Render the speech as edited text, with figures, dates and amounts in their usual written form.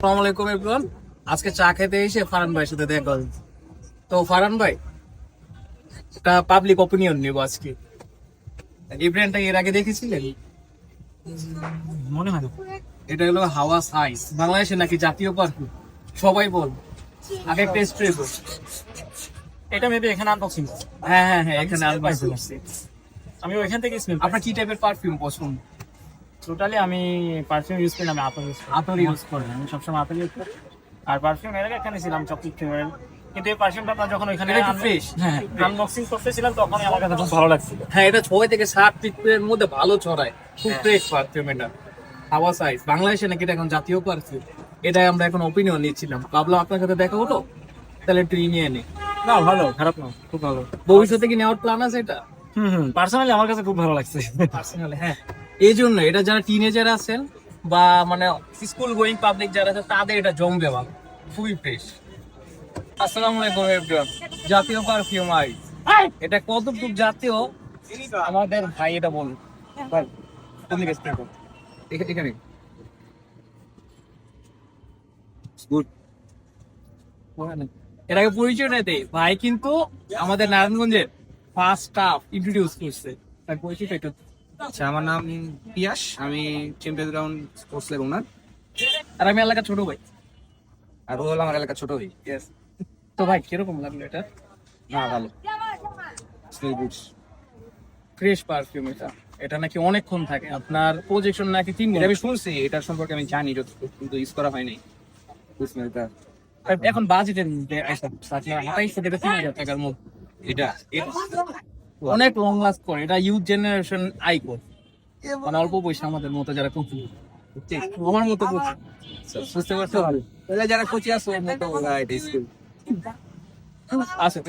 আসসালামু আলাইকুম এভরিওয়ান। আজকে চা খেতে এসে ফারহান ভাইয়ের সাথে দেখা হল। তো ফারহান ভাই, একটা পাবলিক অপিনিয়ন নিব আজকে। এই ব্র্যান্ডটা এর আগে দেখেছিলেন? মনে হয় না। এটা হলো হাওয়া সাইজ, বাংলাদেশে নাকি জাতীয় পারফিউম, সবাই বল। আগে একটা স্প্রে কর। এটা মেবি এখানে আনবক্সিং। হ্যাঁ হ্যাঁ হ্যাঁ, এখানে আনবক্সিং করছি। আমি ওইখান থেকে স্মেল। আপনার কি টাইপের পারফিউম পছন্দ? টোটালি আমি পারফিউম ইউজ করি না, আমি আতর ইউজ করি। আতর ইউজ করেন? আমি সবসময় আতর ইউজ করি। আর পারফিউম এর আগে এখানে ছিলাম চকলেট ফ্লেভারের, কিন্তু এই পারফিউমটা আপনার যখন ওইখানে এটা একটু fresh। হ্যাঁ আনবক্সিং করতেছিলাম তখনই আমার কাছে খুব ভালো লাগছিল। হ্যাঁ, এটা 6 থেকে 7 পিপের মধ্যে ভালো ছড়ায়, খুব ফ্রেশ পারফিউম এটা। হাওয়া সাইজ, বাংলাদেশে নাকি এটা এখন জাতীয় পারফিউম। এটাই আমরা এখন অপিনিয়ন নিচ্ছিলাম, ভাবলাম আপনার সাথে দেখা হলো, তাহলে একটু নিয়ে নে। না ভালো, খারাপ না, খুব ভালো। ভবিষ্যতে কি নেওয়ার প্ল্যান আছে এটা? পার্সোনালি আমার কাছে খুব ভালো লাগছে। পার্সোনালি হ্যাঁ, এই জন্য এটা যারা টিনেজার আছেন বা মানে স্কুল গোয়িং পাবলিক যারা আছে তাদের এটা জমবে ভালো, খুবই ফ্রেশ। আসসালামু আলাইকুম এভরিওয়ান। জাতীয় পারফিউম আই, এটা কতটুকু জাতীয় আমাদের ভাই এটা বলুন। ভাই কোন দিকে স্প্রে করুন? এখানে গুড। এর আগে পরিচয় না দেই ভাই, কিন্তু আমাদের নারায়ণগঞ্জের ফার্স্ট স্টাফ ইন্ট্রোডিউস করছে, তার পরিচয়টা একটু। আচ্ছা, আমার নাম পিয়াস, আমি চ্যাম্পিয়ন্স গ্রাউন্ড স্পোর্টস লেগ ওনার, আর আমি এলাকার ছোট ভাই। আর ও হলো আমার এলাকার ছোট ভাই। Yes. তো ভাই কিরকম লাগলো এটা? না ভালো, স্মেল গুড। ফ্রেশ পারফিউম এটা, এটা নাকি অনেকক্ষণ থাকে, আপনার প্রজেকশন নাকি 3 এটা আমি ঘন্টা। শুনছি, এটার সম্পর্কে আমি জানি যতটুকু, কিন্তু ইউজ করা হয়নি স্মেলটা। এখন বাজেটের মধ্যে হাতাইছে এটা 3000 টাকার মধ্যে। এটা অনেক লং লাস্ট করে, এটা ইউথ জেনারেশন আইকন, মানে অল্প পয়সা আমাদের মতো যারা কুচি, আমার মতো কুচি, বুঝতে পারছো? ভালো তাহলে যারা কোচি আছে ওর মতো ওরা এটা স্কিল আছে।